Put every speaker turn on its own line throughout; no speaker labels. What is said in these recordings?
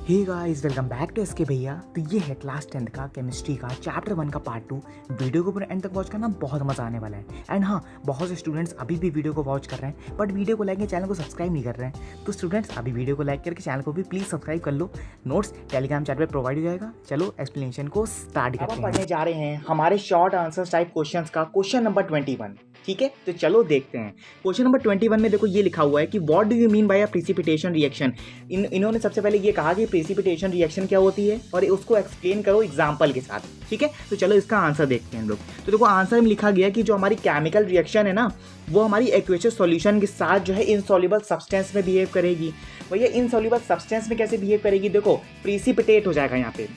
Hey guys, welcome back to SK भैया। तो ये है क्लास 10th का केमिस्ट्री का चैप्टर 1 का पार्ट 2। वीडियो को पूरा एंड तक वॉच करना, बहुत मज़ा आने वाला है। एंड हाँ, बहुत से स्टूडेंट्स अभी भी वीडियो को वॉच कर रहे हैं बट वीडियो को लाइक चैनल को सब्सक्राइब नहीं कर रहे हैं। तो स्टूडेंट्स अभी वीडियो को लाइक करके चैनल को भी प्लीज़ सब्सक्राइब कर लो। नोट्स टेलीग्राम चैट पर प्रोवाइड हो जाएगा। चलो एक्सप्लेनेशन को स्टार्ट करते हैं। पढ़ने जा रहे हैं हमारे शॉर्ट आंसर टाइप क्वेश्चन का क्वेश्चन नंबर 21। ठीक है, तो चलो देखते हैं। क्वेश्चन नंबर 21 में देखो ये लिखा हुआ है कि what do you mean by a precipitation reaction. इन्होंने सबसे पहले ये कहा कि प्रेसिपिटेशन रिएक्शन क्या होती है और उसको एक्सप्लेन करो एग्जाम्पल के साथ। ठीक है, तो चलो इसका आंसर देखते हैं हम लोग। तो देखो आंसर में लिखा गया कि जो हमारी केमिकल रिएक्शन है ना, वो हमारी एक्वेशियस सॉल्यूशन के साथ जो है इनसॉल्युबल सब्सटेंस में बिहेव करेगी। भैया इनसॉल्युबल सब्सटेंस में कैसे बिहेव करेगी, देखो प्रेसिपिटेट हो जाएगा। यहाँ पे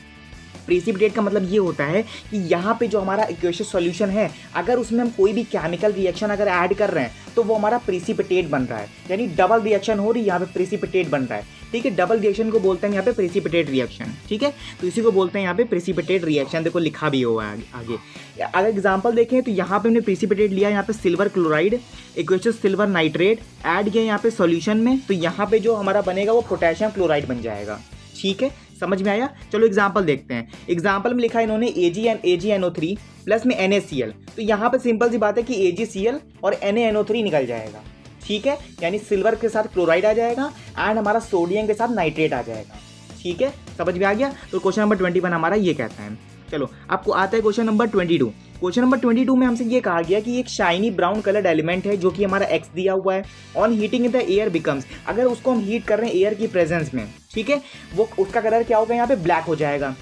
प्रेसिपिटेट का मतलब ये होता है कि यहाँ पे जो हमारा एक्वेशियस सॉल्यूशन है, अगर उसमें हम कोई भी केमिकल रिएक्शन अगर ऐड कर रहे हैं तो वो हमारा प्रेसिपिटेट बन रहा है। यानी डबल रिएक्शन हो रही है, यहाँ पे प्रेसिपिटेट बन रहा है। ठीक है, डबल रिएक्शन को बोलते हैं यहाँ पे प्रेसिपिटेट रिएक्शन। ठीक है, तो इसी को बोलते हैं यहाँ पे प्रेसिपिटेट रिएक्शन। देखो लिखा भी हुआ है आगे। अगर एग्जाम्पल देखें तो यहाँ पे हमने प्रेसिपिटेट लिया, यहाँ पे silver chloride aqueous silver nitrate add किया यहाँ पे सॉल्यूशन में, तो यहाँ पे जो हमारा बनेगा वो पोटेशियम क्लोराइड बन जाएगा। ठीक है, समझ में आया। चलो एग्जाम्पल देखते हैं। एग्जाम्पल में लिखा है इन्होंने AgNO3 प्लस में NaCl। तो यहाँ पे सिंपल सी बात है कि AgCl और NaNO3 निकल जाएगा। ठीक है, यानी सिल्वर के साथ क्लोराइड आ जाएगा एंड हमारा सोडियम के साथ नाइट्रेट आ जाएगा। ठीक है, समझ में आ गया। तो क्वेश्चन नंबर 21 हमारा ये कहता है। चलो आपको आता है क्वेश्चन नंबर 22। क्वेश्चन नंबर 22 में हमसे ये कहा गया कि एक शाइनी ब्राउन कलर्ड एलिमेंट है जो कि हमारा X दिया हुआ है। On heating the air becomes, अगर उसको हम हीट कर रहे हैं एयर की प्रेजेंस में, ठीक है, वो उसका कलर क्या होगा, यहाँ पे ब्लैक हो जाएगा।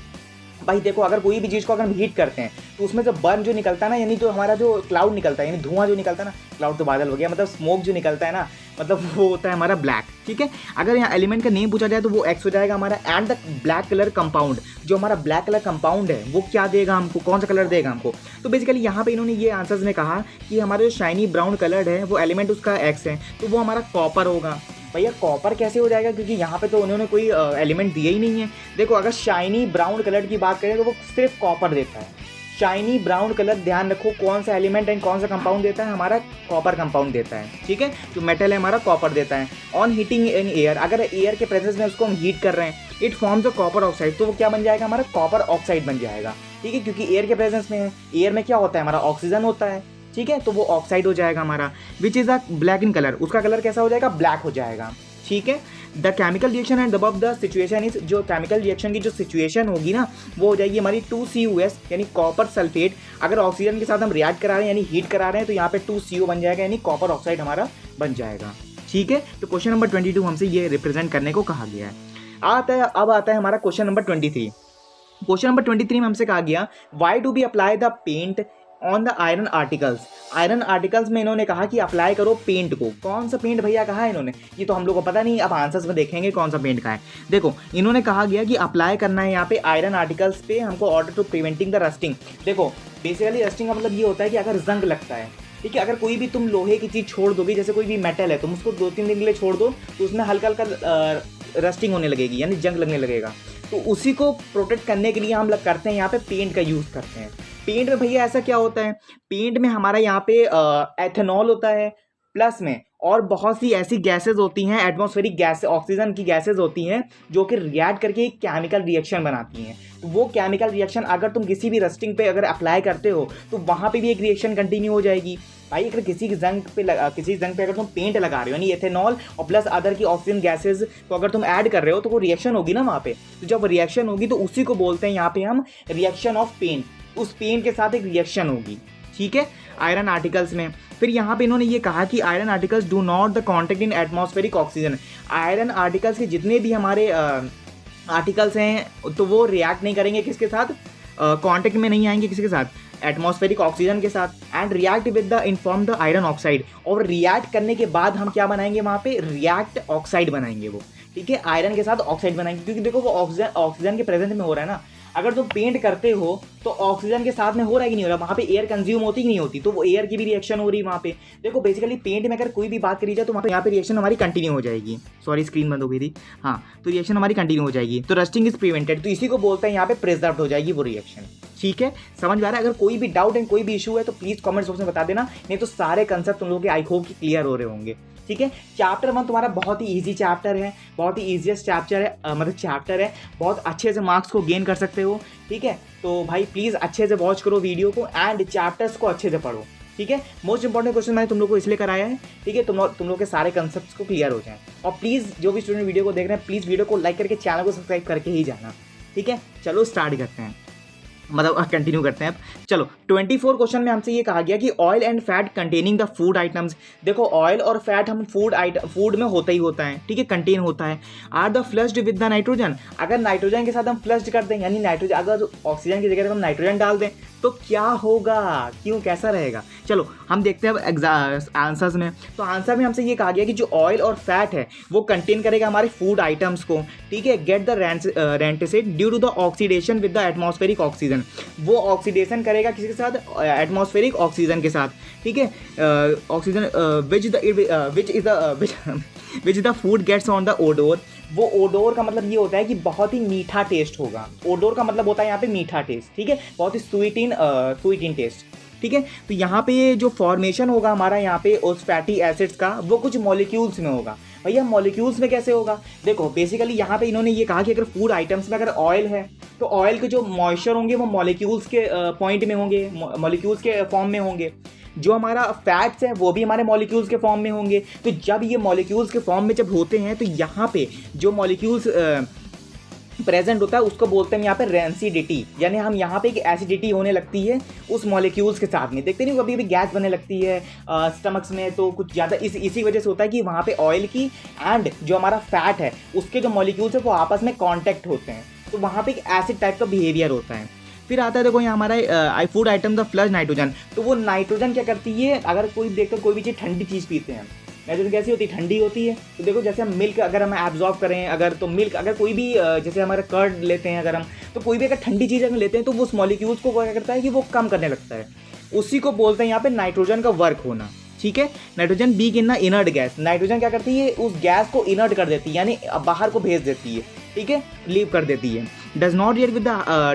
भाई देखो, अगर कोई भी चीज़ को अगर हम हीट करते हैं तो उसमें जो बर्न जो निकलता है ना, यानी तो हमारा जो क्लाउड निकलता है, यानी धुआं जो निकलता है ना, क्लाउड तो बादल हो गया, मतलब स्मोक जो निकलता है ना, मतलब वो होता है हमारा ब्लैक। ठीक है, अगर यहाँ एलिमेंट का नेम पूछा जाए तो वो X हो जाएगा हमारा। And the black colour compound, जो हमारा ब्लैक कलर कंपाउंड है वो क्या देगा हमको, कौन सा कलर देगा हमको। तो बेसिकली यहाँ पे इन्होंने ये आंसर्स में कहा कि हमारा जो शाइनी ब्राउन कलर है वो एलिमेंट उसका X है, तो वो हमारा कॉपर होगा। भैया कॉपर कैसे हो जाएगा, क्योंकि यहाँ पे तो उन्होंने कोई एलिमेंट दिया ही नहीं है। देखो अगर शाइनी ब्राउन कलर की बात करें तो वो सिर्फ कॉपर देता है। शाइनी ब्राउन कलर, ध्यान रखो कौन सा एलिमेंट एंड कौन सा कंपाउंड देता है, हमारा कॉपर कंपाउंड देता है। ठीक है, जो मेटल है हमारा कॉपर देता है। ऑन हीटिंग इन एयर, अगर एयर के प्रेजेंस में उसको हम हीट कर रहे हैं, it forms a copper oxide, तो वो क्या बन जाएगा, हमारा कॉपर ऑक्साइड बन जाएगा। ठीक है, क्योंकि एयर के प्रेजेंस में है, एयर में क्या होता है, हमारा ऑक्सीजन होता है। ठीक है, तो वो ऑक्साइड हो जाएगा हमारा। Which is a black in colour, उसका कलर कैसा हो जाएगा, ब्लैक हो जाएगा। ठीक है, the chemical reaction and above the situation is, जो केमिकल रिएक्शन की जो सिचुएशन होगी ना, वो हो जाएगी हमारी 2CuS यानी कॉपर सल्फेट। अगर ऑक्सीजन के साथ हम रिएक्ट करा रहे हैं यानी हीट करा रहे हैं तो यहाँ पे 2CO बन जाएगा, यानी कॉपर ऑक्साइड हमारा बन जाएगा। ठीक है, तो क्वेश्चन नंबर 22 हमसे ये रिप्रेजेंट करने को कहा गया है। अब आता है हमारा क्वेश्चन नंबर 23। क्वेश्चन नंबर 23 में हमसे कहा गया why do we apply the paint on the iron articles. Iron articles में इन्होंने कहा कि अप्लाई करो पेंट को। कौन सा पेंट भैया कहा है इन्होंने, ये तो हम लोग को पता नहीं। अब आंसर्स में देखेंगे कौन सा पेंट का है। देखो इन्होंने कहा गया कि अप्लाई करना है यहाँ पे आयरन आर्टिकल्स पे हमको, order to preventing the rusting. देखो बेसिकली रस्टिंग का मतलब ये होता है कि अगर जंग लगता है, ठीक है, अगर कोई भी तुम लोहे की चीज़ छोड़ दोगे, जैसे कोई भी मेटल है, तुम उसको 2-3 दिन के लिए छोड़ दो तो उसमें हल्का हल्का रस्टिंग होने लगेगी, यानी जंग लगने लगेगा। तो उसी को प्रोटेक्ट करने के लिए हम लोग करते हैं यहाँ पे पेंट का यूज़ करते हैं। पेंट में भैया ऐसा क्या होता है, पेंट में हमारा यहाँ पे एथेनॉल होता है, प्लस में और बहुत सी ऐसी गैसेज होती हैं, एटमॉस्फेरिक गैस, ऑक्सीजन की गैसेज होती हैं जो कि रिएक्ट करके एक केमिकल रिएक्शन बनाती हैं। तो वो केमिकल रिएक्शन अगर तुम किसी भी रस्टिंग पे अगर अप्लाई करते हो तो वहाँ पे भी एक रिएक्शन कंटिन्यू हो जाएगी। भाई अगर किसी जंग पे अगर तुम पेंट लगा रहे हो, यानी एथेनॉल और प्लस अदर की ऑक्सीजन गैसेज को अगर तुम ऐड कर रहे हो तो वो रिएक्शन होगी ना वहाँ पे। तो जब रिएक्शन होगी तो उसी को बोलते हैं यहाँ पे हम रिएक्शन ऑफ पेंट। उस पेंट के साथ एक रिएक्शन होगी। ठीक है, आयरन आर्टिकल्स में। फिर यहाँ पे इन्होंने ये कहा कि iron articles do not the contact in atmospheric oxygen. Iron articles के जितने भी हमारे आर्टिकल्स हैं तो वो रिएक्ट नहीं करेंगे किसके साथ, कॉन्टेक्ट में नहीं आएंगे किसके साथ, एटमॉस्फेरिक ऑक्सीजन के साथ। And react with the inform the iron oxide, और रिएक्ट करने के बाद हम क्या बनाएंगे वहाँ पे, रिएक्ट ऑक्साइड बनाएंगे वो। ठीक है, आयरन के साथ ऑक्साइड बनाएंगे, क्योंकि देखो वो ऑक्सीजन के प्रेजेंस में हो रहा है ना। अगर तुम पेंट करते हो तो ऑक्सीजन के साथ में हो रहा है कि नहीं हो रहा, वहाँ पे एयर कंज्यूम होती कि नहीं होती, तो वो एयर की भी रिएक्शन हो रही है वहाँ पे। देखो बेसिकली पेंट में अगर कोई भी बात करी जाए तो वहाँ पे यहाँ पे रिएक्शन हमारी कंटिन्यू हो जाएगी। सॉरी स्क्रीन बंद हो गई थी। हाँ, तो रिएक्शन हमारी कंटिन्यू हो जाएगी, तो रस्टिंग इज प्रिवेंटेड, तो इसी को बोलते हैं यहाँ पे प्रिजर्व्ड हो जाएगी वो रिएक्शन। ठीक है, समझ में आ रहा है। अगर कोई भी डाउट एंड कोई भी इशू है तो प्लीज़ कमेंट बॉक्स में बता देना, नहीं तो सारे कंसेप्ट तुम लोगों के आई होप कि क्लियर हो रहे होंगे। ठीक है। चैप्टर 1 तुम्हारा बहुत ही ईजी चैप्टर है, बहुत ही ईजीएस्ट चैप्टर है, मतलब चैप्टर है, बहुत अच्छे से मार्क्स को गेन कर सकते हो, ठीक है। तो भाई प्लीज़ अच्छे से वॉच करो वीडियो को एंड चैप्टर्स को अच्छे से पढ़ो, ठीक है। मोस्ट इंपॉर्टेंट क्वेश्चन मैंने तुम लोग को इसलिए कराया है, ठीक है, तुम लोग के सारे कंसेप्ट्स को क्लियर हो जाए। और प्लीज़ जो भी स्टूडेंट वीडियो को देख रहे हैं प्लीज़ वीडियो को लाइक करके चैनल को सब्सक्राइब करके ही जाना, ठीक है। चलो स्टार्ट करते हैं, मतलब कंटिन्यू करते हैं अब। चलो 24 क्वेश्चन में हमसे ये कहा गया कि oil and fat containing the food items. देखो ऑयल और फैट हम फूड में होता ही होता है, ठीक है, कंटेन होता है। Are the flushed with the nitrogen, अगर नाइट्रोजन के साथ हम फ्लश्ड कर दें, यानी नाइट्रोजन अगर ऑक्सीजन की जगह हम नाइट्रोजन डाल दें तो क्या होगा, क्यों, कैसा रहेगा। चलो हम देखते हैं अब आंसर्स में। तो आंसर में हमसे ये कहा गया कि जो ऑयल और फैट है वो कंटेन करेगा हमारे फूड आइटम्स को, ठीक है। Get the rancid due to the oxidation with the atmospheric oxygen, वो ऑक्सीडेशन करेगा किसके साथ, एटमॉस्फेरिक ऑक्सीजन के साथ, ठीक है। Oxygen which the food gets on the odour, वो ओडोर का मतलब ये होता है कि बहुत ही मीठा टेस्ट होगा। ओडोर का मतलब होता है यहाँ पे मीठा टेस्ट, ठीक है, बहुत ही स्वीट इन टेस्ट, ठीक है। तो यहाँ पे जो फॉर्मेशन होगा हमारा यहाँ पे उस फैटी एसिड्स का वो कुछ मॉलिक्यूल्स में होगा। भैया मॉलिक्यूल्स में कैसे होगा, देखो बेसिकली यहाँ पे इन्होंने ये कहा कि अगर फूड आइटम्स में अगर ऑयल है तो ऑयल के जो मॉइस्चर होंगे वो मॉलिक्यूल्स के पॉइंट में होंगे, मॉलिक्यूल्स के फॉर्म में होंगे। जो हमारा फैट्स है वो भी हमारे मॉलिक्यूल्स के फॉर्म में होंगे। तो जब ये मॉलिक्यूल्स के फॉर्म में जब होते हैं तो यहाँ पे जो मॉलिक्यूल्स प्रेजेंट होता है उसको बोलते हैं यहाँ पे रेंसिडिटी, यानी हम यहाँ पे एक एसिडिटी होने लगती है उस मॉलिक्यूल्स के साथ में। देखते नहीं कभी भी गैस बनने लगती है स्टमक्स में, तो कुछ ज़्यादा इसी वजह से होता है कि वहाँ पे ऑयल की एंड जो हमारा फैट है उसके जो मॉलिक्यूल्स है वो आपस में कॉन्टैक्ट होते हैं, तो वहाँ पे एक एसिड टाइप का बिहेवियर होता है। फिर आता है देखो यहाँ हमारा food item the flush nitrogen, तो वो नाइट्रोजन क्या करती है, अगर कोई देखते कोई भी चीज़ ठंडी चीज़ पीते हैं, नाइट्रोजन कैसी होती है, ठंडी होती है। तो देखो जैसे हम मिल्क अगर हम एब्जॉर्ब करें, अगर तो मिल्क अगर कोई भी जैसे हमारा कर्ड लेते हैं अगर हम, तो कोई भी अगर ठंडी चीज़ अगर लेते हैं तो वो उस मॉलिक्यूल्स को क्या करता है कि वो कम करने लगता है, उसी को बोलते हैं यहाँ पे नाइट्रोजन का वर्क होना, ठीक है। नाइट्रोजन बी गिनना इनर्ट गैस, नाइट्रोजन क्या करती है उस गैस को इनर्ट कर देती है, यानी बाहर को भेज देती है, ठीक है, लीव कर देती है। Does not react with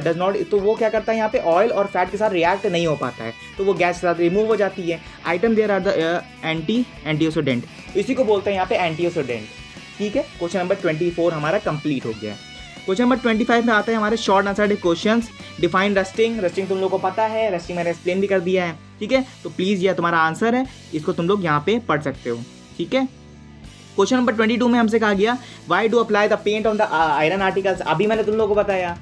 does not, तो वो क्या करता है यहाँ पे ऑयल और फैट के साथ रिएक्ट नहीं हो पाता है, तो वो गैस के साथ रिमूव हो जाती है। Item there are the antioxidant, इसी को बोलते हैं यहाँ पे एंटीऑक्सीडेंट, ठीक है। क्वेश्चन नंबर 24 हमारा कंप्लीट हो गया है। क्वेश्चन नंबर 25 में आता है हमारे short answer question. Define rusting, rusting तुम लोग को पता है, रस्टिंग मैंने एक्सप्लेन भी कर दिया है, ठीक है। तो प्लीज़ ये तुम्हारा आंसर है, इसको तुम लोग यहाँ पे पढ़ सकते हो, ठीक है। क्वेश्चन नंबर 22 में हमसे कहा गया why do apply the paint on the iron articles, अभी मैंने तुम लोगों को बताया,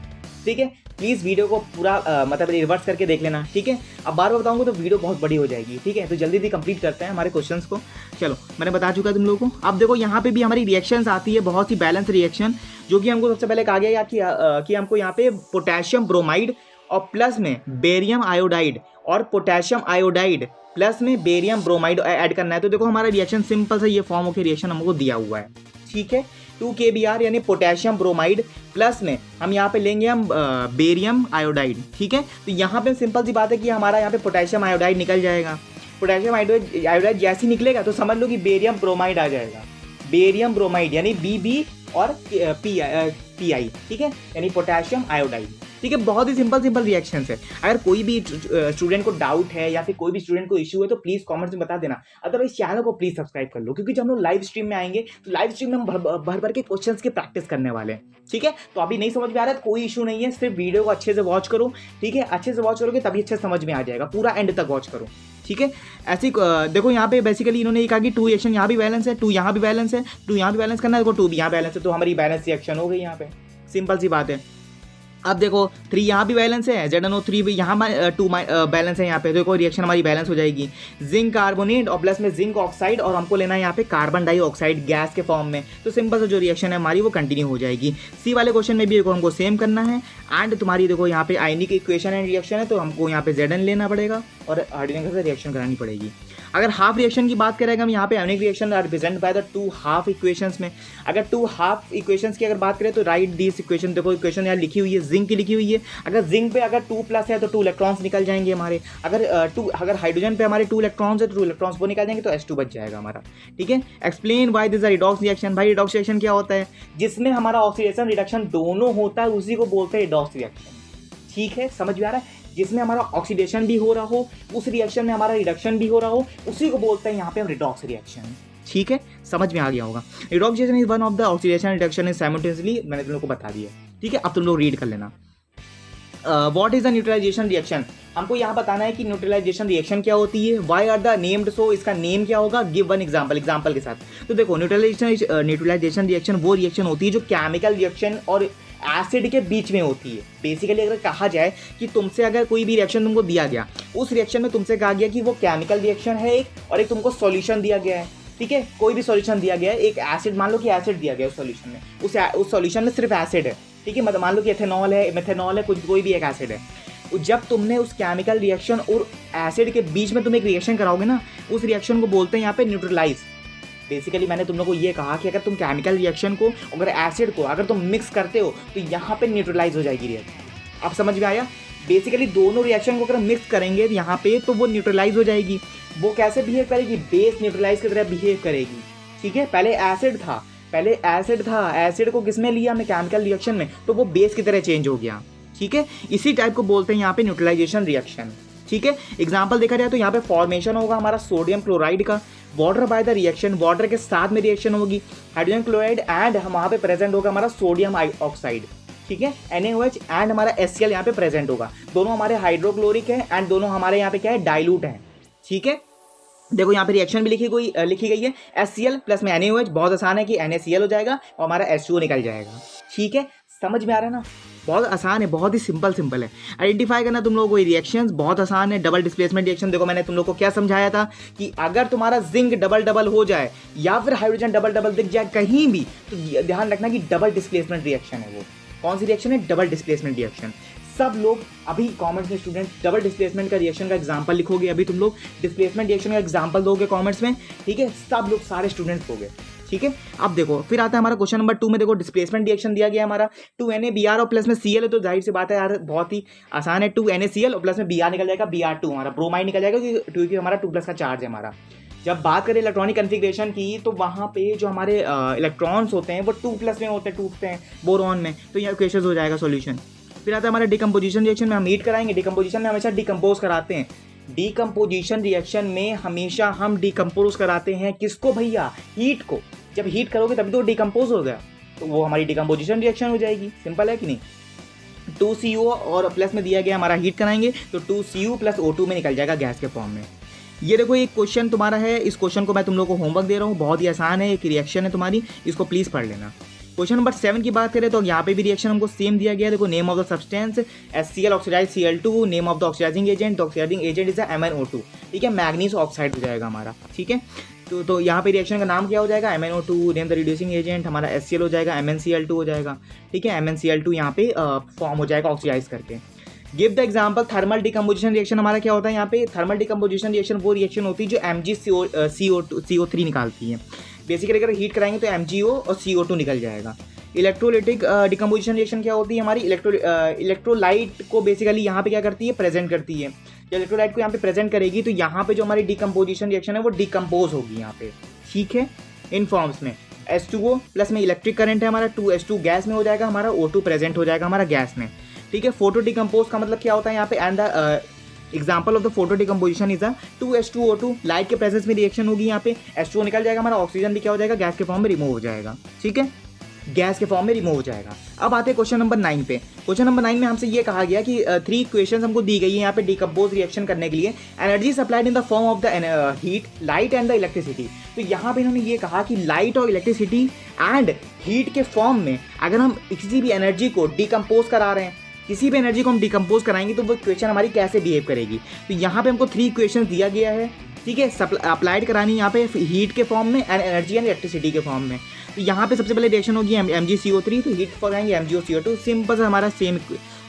ठीक है। प्लीज़ वीडियो को पूरा मतलब रिवर्स करके देख लेना, ठीक है। अब बार बार बताऊंगा तो वीडियो बहुत बड़ी हो जाएगी, ठीक है। तो जल्दी से कंप्लीट करते हैं हमारे क्वेश्चंस को। चलो मैंने बता चुका तुम लोगों को। अब देखो यहाँ पे भी हमारी रिएक्शंस आती है, बहुत सी बैलेंस रिएक्शन, जो कि हमको सबसे पहले कहा गया कि हमको यहाँ पे पोटेशियम ब्रोमाइड और प्लस में बेरियम आयोडाइड और पोटेशियम आयोडाइड प्लस में बेरियम ब्रोमाइड ऐड करना है। तो देखो हमारा रिएक्शन सिंपल से ये फॉर्म होकर रिएक्शन हमको दिया हुआ है, ठीक है। 2 kBr यानी पोटेशियम ब्रोमाइड प्लस में हम यहाँ पे लेंगे हम बेरियम आयोडाइड, ठीक है। तो यहाँ पे सिंपल सी बात है कि हमारा यहाँ पे पोटेशियम आयोडाइड निकल जाएगा। पोटेशियम आयोडाइड जैसे ही निकलेगा तो समझ लो कि बेरियम ब्रोमाइड आ जाएगा, बेरियम ब्रोमाइड यानी BB और PI, ठीक है, यानी पोटेशियम आयोडाइड, ठीक है। बहुत ही सिंपल रिएक्शंस है। अगर कोई भी स्टूडेंट को डाउट है या फिर कोई भी स्टूडेंट को इशू है तो प्लीज़ कमेंट्स में बता देना, अदरवाइज चैनल को प्लीज़ सब्सक्राइब कर लो, क्योंकि जब हम लोग लाइव स्ट्रीम में आएंगे तो लाइव स्ट्रीम में हम भर के क्वेश्चंस की प्रैक्टिस करने वाले हैं, ठीक है। तो अभी नहीं समझ में आ रहा है तो कोई इशू नहीं है, सिर्फ वीडियो को अच्छे से वॉच करो, ठीक है। अच्छे से वॉच करोगे तभी अच्छे समझ में आ जाएगा, पूरा एंड तक वॉच करो, ठीक है। ऐसे देखो यहाँ पे बेसिकली इन्होंने ये कहा कि 2 रिएक्शन यहाँ भी बैलेंस है, 2 यहाँ भी बैलेंस है, 2 यहाँ भी बैलेंस करना है, देखो 2 भी यहाँ बैलेंस है, तो हमारी बैलेंस रिएक्शन हो गई यहाँ पे, सिंपल सी बात है। अब देखो 3 यहाँ भी बैलेंस है, ZnO3 भी यहाँ 2 बैलेंस है, यहाँ पे देखो रिएक्शन हमारी बैलेंस हो जाएगी। जिंक कार्बोनेट और प्लस में जिंक ऑक्साइड और हमको लेना है यहाँ पे कार्बन डाइऑक्साइड गैस के फॉर्म में, तो सिंपल से जो रिएक्शन है हमारी वो कंटिन्यू हो जाएगी। सी वाले क्वेश्चन में भी देखो हमको सेम करना है एंड तुम्हारी देखो यहाँ पे आयनिक इक्वेशन एंड रिएक्शन है, तो हमको यहाँ पे Zn लेना पड़ेगा और हाइड्रोजन के साथ रिएक्शन करानी पड़ेगी। अगर हाफ रिएक्शन की बात करेंगे हम यहाँ पे ionic reaction represent by the 2 half equations में। अगर 2 हाफ इक्वेशंस की अगर बात करें तो राइट दिस इक्वेशन, देखो इक्वेशन यहाँ लिखी हुई है, जिंक की लिखी हुई है। अगर जिंक पे अगर 2+ है तो 2 इलेक्ट्रॉन्स निकल जाएंगे हमारे, अगर हाइड्रोजन पे हमारे 2 इलेक्ट्रॉन्स है तो 2 इलेक्ट्रॉन्स वो निकल जाएंगे, तो H2 बच जाएगा हमारा, ठीक है। Explain why this redox reaction, भाई रिडॉक्स रिएक्शन क्या होता है, जिसमें हमारा ऑक्सीडेशन रिडक्शन दोनों होता है, उसी को बोलते हैं रिडॉक्स रिएक्शन, ठीक है, समझ में आ रहा है। जिसमें हमारा ऑक्सीडेशन भी हो रहा हो, उस रिएक्शन में हमारा रिडक्शन भी हो रहा हो, उसी को बोलते हैं यहाँ पे हम रिडॉक्स रिएक्शन, ठीक है, समझ में आ गया होगा। Redox reaction is one of the oxidation reduction is simultaneously, मैंने तुम लोग को बता दिया, ठीक है। अब तुम लोग रीड कर लेना। What is the neutralisation reaction, हमको यहाँ बताना है कि न्यूट्रलाइजेशन रिएक्शन क्या होती है, वाई आर द नेम्ड, सो इसका नेम क्या होगा, गिव वन एग्जाम्पल, एग्जाम्पल के साथ। तो देखो न्यूट्रलाइजेशन रिएक्शन वो रिएक्शन होती है जो केमिकल रिएक्शन और एसिड के बीच में होती है। बेसिकली अगर कहा जाए कि तुमसे अगर कोई भी रिएक्शन तुमको दिया गया, उस रिएक्शन में तुमसे कहा गया कि वो केमिकल रिएक्शन है एक, और एक तुमको सॉल्यूशन दिया गया है, ठीक है, कोई भी सॉल्यूशन दिया गया है, एक एसिड, मान लो कि एसिड दिया गया है उस सॉल्यूशन में, उस सॉल्यूशन में सिर्फ एसिड है, ठीक है, मतलब मान लो कि एथेनॉल है, मेथेनॉल है, कोई भी एक एसिड है। जब तुमने उस केमिकल रिएक्शन और एसिड के बीच में तुम एक रिएक्शन कराओगे ना, उस रिएक्शन को बोलते हैं यहाँ पे न्यूट्रलाइज। बेसिकली मैंने तुम लोग को ये कहा कि अगर तुम केमिकल रिएक्शन को, अगर एसिड को अगर तुम मिक्स करते हो तो यहाँ पे न्यूट्रलाइज हो जाएगी रिएक्शन। आप समझ में आया? बेसिकली दोनों रिएक्शन को अगर मिक्स करेंगे यहाँ पे तो वो न्यूट्रलाइज हो जाएगी। वो कैसे बिहेव करेगी? बेस न्यूट्रलाइज की तरह बिहेव करेगी, ठीक है। पहले एसिड था, एसिड को किसमें लिया हमने? केमिकल रिएक्शन में, तो वो बेस की तरह चेंज हो गया, ठीक है। इसी टाइप को बोलते हैं यहाँ पे न्यूट्रलाइजेशन रिएक्शन, ठीक है। एग्जांपल देखा जाए तो यहाँ पे फॉर्मेशन होगा हमारा सोडियम क्लोराइड का, water by the reaction, water के साथ में रिएक्शन होगी, हाइड्रोजन क्लोराइड एंड वहाँ पे प्रेजेंट होगा हमारा सोडियम ऑक्साइड, ठीक है, NaOH एंड हमारा HCl यहाँ पे प्रेजेंट होगा। दोनों हमारे हाइड्रोक्लोरिक है एंड दोनों हमारे यहाँ पे क्या है? डाइल्यूट है, ठीक है। देखो यहाँ पे रिएक्शन भी लिखी गई है, HCl प्लस में NaOH, बहुत आसान है कि NaCl हो जाएगा और हमारा H2O निकल जाएगा, ठीक है। समझ में आ रहा है ना? बहुत आसान है, बहुत ही सिंपल है। आइडेंटिफाई करना तुम लोगों को रिएक्शंस बहुत आसान है। डबल डिस्प्लेसमेंट रिएक्शन, देखो मैंने तुम लोग को क्या समझाया था कि अगर तुम्हारा जिंक डबल हो जाए या फिर हाइड्रोजन डबल दिख जाए कहीं भी, तो ध्यान रखना कि डबल डिस्प्लेसमेंट रिएक्शन है। वो कौन सी रिएक्शन है? Double displacement reaction. सब लोग अभी कॉमेंट्स में स्टूडेंट डबल डिस्प्लेसमेंट का रिएक्शन का एग्जांपल लिखोगे, अभी तुम लोग डिस्प्लेसमेंट रिएक्शन का एग्जांपल दोगे कॉमेंट्स में, ठीक है। सब लोग सारे स्टूडेंट्स दोगे, ठीक है। अब देखो फिर आता है हमारा क्वेश्चन नंबर 2 में। देखो डिस्प्लेसमेंट रिएक्शन दिया गया हमारा 2NaBr और प्लस में Cl है, तो जाहिर सी बात है यार बहुत ही आसान है। 2NaCl और प्लस में Br निकल जाएगा, Br2 हमारा ब्रोमाइड निकल जाएगा क्योंकि हमारा 2+ का चार्ज है हमारा। जब बात करें इलेक्ट्रॉनिक कन्फिग्रेशन की, तो वहाँ पे जो हमारे इलेक्ट्रॉन्स होते हैं वो 2+ में होते हैं, टूटते हैं बोरॉन में, तो यहाँ इक्वेशन हो जाएगा सॉल्यूशन। फिर आता है हमारा डिकम्पोजिशन रिएक्शन में हम हीट कराएंगे। डिकम्पोजिशन में हमेशा डिकम्पोज कराते हैं। डिकम्पोजिशन रिएक्शन में हमेशा हम डिकम्पोज कराते हैं किसको भैया? हीट को। जब हीट करोगे तभी तो डिकम्पोज हो गया, तो वो हमारी डिकम्पोजिशन रिएक्शन हो जाएगी। सिंपल है कि नहीं? 2CO और प्लस में दिया गया हमारा हीट कराएंगे तो 2Cu + O2 में निकल जाएगा गैस के फॉर्म में। ये देखो एक क्वेश्चन तुम्हारा है, इस क्वेश्चन को मैं तुम लोग को होमवर्क दे रहा हूँ, बहुत ही आसान है, एक रिएक्शन है तुम्हारी, इसको प्लीज़ पढ़ लेना। क्वेश्चन नंबर 7 की बात करें तो यहाँ पे भी रिएक्शन हमको सेम दिया गया है। देखो name of the substance HCl oxidise Cl2, name of the oxidising agent, the oxidising agent is MnO2, ठीक है, मैग्नीज ऑक्साइड हो जाएगा हमारा, ठीक है। तो यहाँ पे रिएक्शन का नाम क्या हो जाएगा? MnO2, name the reducing agent हमारा HCl हो जाएगा, MnCl2 हो जाएगा, ठीक है। MnCl2 यहाँ पे फॉर्म हो जाएगा ऑक्सीडाइज करके। Give the example thermal decomposition reaction हमारा क्या होता है? यहाँ पे थर्मल डिकम्पोजिशन रिएक्शन वो रिएक्शन होती है जो MgCO3 निकालती है। बेसिकली अगर हीट कराएंगे तो MgO और CO2 निकल जाएगा। इलेक्ट्रोलाइटिक डिकम्पोजिशन रिएक्शन क्या होती है हमारी? इलेक्ट्रोलाइट को बेसिकली यहाँ पे क्या करती है? प्रेजेंट करती है। जब इलेक्ट्रोलाइट को यहाँ पे प्रेजेंट करेगी तो यहाँ पे जो हमारी डिकम्पोजिशन रिएक्शन है वो डिकम्पोज होगी यहाँ पे, ठीक है, इन फॉर्म्स में। H2O प्लस में इलेक्ट्रिक करंट है हमारा, 2H2 गैस में हो जाएगा हमारा, O2 प्रेजेंट हो जाएगा हमारा गैस में, ठीक है। फोटो डिकम्पोज का मतलब क्या होता है यहाँ पे? And the example of the photo decomposition is 2H2O2, light के प्रेजेंस में रिएक्शन होगी यहाँ पे, H2O निकल जाएगा हमारा, ऑक्सीजन भी क्या हो जाएगा? गैस के फॉर्म में रिमूव हो जाएगा, ठीक है, गैस के फॉर्म में रिमूव हो जाएगा। अब आते हैं क्वेश्चन नंबर 9 पे। क्वेश्चन नंबर 9 में हमसे ये कहा गया कि 3 इक्वेशंस हमको दी गई है यहाँ पे डिकम्पोज रिएक्शन करने के लिए। Energy supplied in the form of the heat, light and the electricity. तो यहाँ पे इन्होंने ये कहा कि लाइट और इलेक्ट्रिसिटी एंड हीट के फॉर्म में अगर हम किसी भी एनर्जी को डिकम्पोज करा रहे हैं, किसी भी एनर्जी को हम डिकम्पोज कराएंगे तो वो इक्वेशन हमारी कैसे बिहेव करेगी। तो यहाँ पे हमको 3 इक्वेशन दिया गया है, ठीक है, अप्लाइड करानी यहाँ पे हीट के फॉर्म में एंड एनर्जी एंड इलेक्ट्रिसिटी के फॉर्म में। तो यहाँ पे सबसे पहले रिएक्शन होगी MgCO3, तो हीट फॉर आएंगे MgO CO2। सिंपल सा हमारा सेम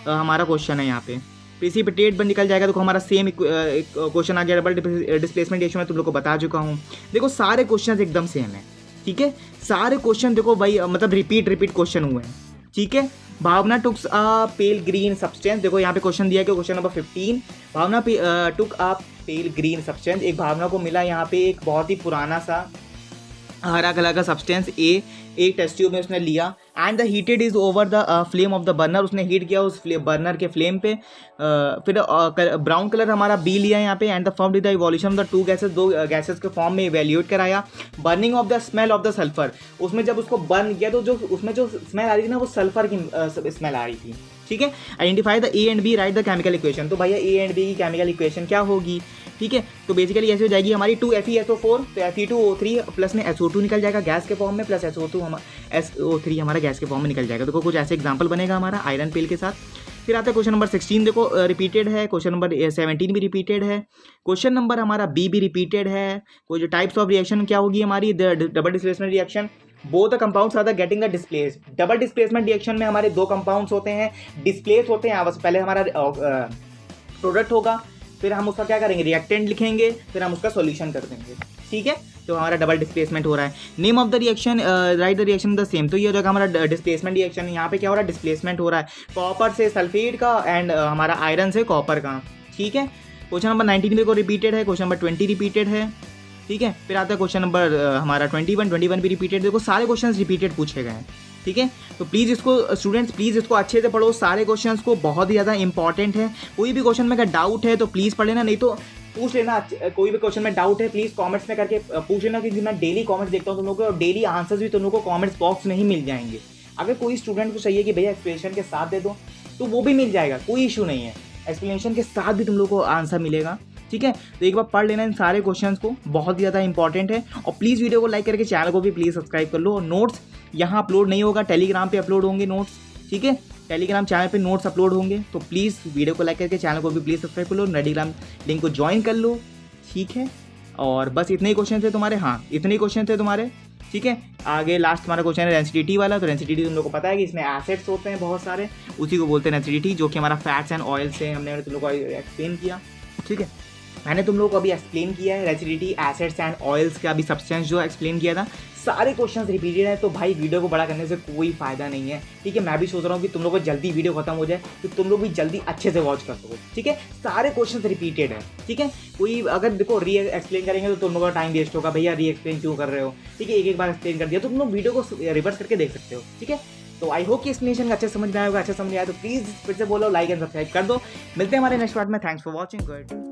हमारा क्वेश्चन है यहाँ पे। प्रेसिपिटेट बन निकल जाएगा, तो हमारा सेम क्वेश्चन आ गया। डबल डिस्प्लेसमेंट रिएक्शन मैं तुम लोग को बता चुका हूँ। देखो सारे क्वेश्चन एकदम सेम है, ठीक है, सारे क्वेश्चन देखो भाई मतलब रिपीट क्वेश्चन हुए हैं, ठीक है। भावना टुक्स अ पेल ग्रीन सब्सटेंस, देखो यहाँ पे क्वेश्चन दिया गया क्वेश्चन नंबर 15। भावना टुक अ पेल ग्रीन सब्सटेंस, एक भावना को मिला यहाँ पे एक बहुत ही पुराना सा हरा कलर का सब्सटेंस एक टेस्ट ट्यूब में उसने लिया, and the heated is over the flame of the burner, उसने हीट किया उस बर्नर के फ्लेम पे। फिर ब्राउन कलर हमारा बी लिया है यहाँ पे। And the form the evolution of the two gases, दो गैसेज के फॉर्म में इवेल्यूएट कराया। Burning of the smell of the sulphur, उसमें जब उसको बर्न किया तो जो उसमें जो स्मेल आ रही थी ना वो सल्फर की स्मेल आ रही थी। ठीक है। Identify the A and B, write the chemical equation. तो भैया ए एंड बी की केमिकल इक्वेशन क्या होगी? ठीक है, तो बेसिकली ऐसे हो जाएगी हमारी 2FeSO4, तो Fe2O3 प्लस में SO2 निकल जाएगा गैस के फॉर्म में, प्लस SO3 हमारा गैस के फॉर्म में निकल जाएगा। देखो कुछ ऐसे एग्जाम्पल बनेगा हमारा आयरन पिल के साथ। फिर आता है क्वेश्चन नंबर 16, देखो रिपीटेड है। क्वेश्चन नंबर 17 भी रिपीटेड है। क्वेश्चन नंबर हमारा बी भी रिपीटेड है। कोई जो टाइप्स ऑफ रिएक्शन क्या होगी हमारी? Double displacement reaction, both the compounds are the getting the displace. Double displacement reaction में हमारे दो कंपाउंड्स होते हैं, डिस्प्लेस होते हैं। बस पहले हमारा प्रोडक्ट होगा, फिर हम उसका क्या करेंगे, रिएक्टेंट लिखेंगे, फिर हम उसका सॉल्यूशन कर देंगे। ठीक है, तो हमारा डबल डिस्प्लेसमेंट हो रहा है। Name of the reaction, right the reaction the same. तो ये हो जाएगा हमारा डिस्प्लेसमेंट रिएक्शन। यहाँ पे क्या हो रहा है, डिस्प्लेसमेंट हो रहा है कॉपर से सल्फेट का एंड हमारा आयरन से कॉपर का। ठीक है, क्वेश्चन नंबर 19 में को रिपीटेड है, क्वेश्चन नंबर 20 रिपीटेड है। ठीक है, फिर आता है क्वेश्चन नंबर हमारा 21 भी रिपीटेड। देखो सारे क्वेश्चन रिपीटेड पूछे गए हैं। ठीक है, तो प्लीज़ इसको स्टूडेंट्स प्लीज़ इसको अच्छे से पढ़ो, सारे क्वेश्चंस को, बहुत ही ज़्यादा इंपॉर्टेंट है। कोई भी क्वेश्चन में अगर डाउट है तो प्लीज़ पढ़ लेना, नहीं तो पूछ लेना। कोई भी क्वेश्चन में डाउट है प्लीज़ कमेंट्स में करके पूछ लेना, क्योंकि मैं डेली कमेंट्स देखता हूँ तुम लोगों को, और डेली आंसर्स भी तुम लोगों को कमेंट्स बॉक्स में ही मिल जाएंगे। अगर कोई स्टूडेंट को चाहिए कि भैया एक्सप्लेनेशन के साथ दे दो तो वो भी मिल जाएगा, कोई इशू नहीं है, एक्सप्लेनेशन के साथ भी तुम लोग को आंसर मिलेगा। ठीक है, तो एक बार पढ़ लेना इन सारे क्वेश्चंस को, बहुत ही ज़्यादा इंपॉर्टेंट है। और प्लीज़ वीडियो को लाइक करके चैनल को भी प्लीज़ सब्सक्राइब कर लो। और नोट्स यहाँ अपलोड नहीं होगा, टेलीग्राम पे अपलोड होंगे नोट्स। ठीक है, टेलीग्राम चैनल पे नोट्स अपलोड होंगे, तो प्लीज़ वीडियो को लाइक करके चैनल को भी प्लीज़ सब्सक्राइब कर लो, टेलीग्राम लिंक को ज्वाइन कर लो। ठीक है, और बस इतने ही क्वेश्चन थे तुम्हारे, हाँ इतने ही क्वेश्चन थे तुम्हारे। ठीक है, आगे लास्ट हमारा क्वेश्चन है डेंसिटी वाला। तो डेंसिटी तुम लोग को पता है कि इसमें एसिड्स होते हैं बहुत सारे, उसी को बोलते हैं डेंसिटी, जो कि हमारा फैट्स एंड ऑयल से हमने तुम लोग को एक्सप्लेन किया। ठीक है, मैंने तुम लोग को अभी एक्सप्लेन किया है रेसिडिटी, एसिड्स एंड ऑयल्स का अभी सब्सटेंस जो एक्सप्लेन किया था। सारे क्वेश्चंस रिपीटेड है, तो भाई वीडियो को बड़ा करने से कोई फायदा नहीं है। ठीक है, मैं भी सोच रहा हूँ कि तुम लोग को जल्दी वीडियो खत्म हो जाए, तो तुम लोग भी जल्दी अच्छे से वॉच कर सको। ठीक है, सारे क्वेश्चंस रिपीटेड है। ठीक है, कोई अगर देखो री एक्सप्लेन करेंगे तो तुम लोगों का टाइम वेस्ट होगा, भैया री एक्सप्लेन क्यों कर रहे हो। ठीक है, एक बार एक्सप्लेन कर दिया तो तुम लोग वीडियो को रिवर्स करके देख सकते हो। ठीक है, तो आई होप कि एक्सप्लेनेशन अच्छे समझ में आएगा। अच्छे समझ में आया तो प्लीज़ फिर से बोलो लाइक एंड सब्सक्राइब कर दो। मिलते हैं हमारे नेक्स्ट पार्ट में। Thanks for watching, good.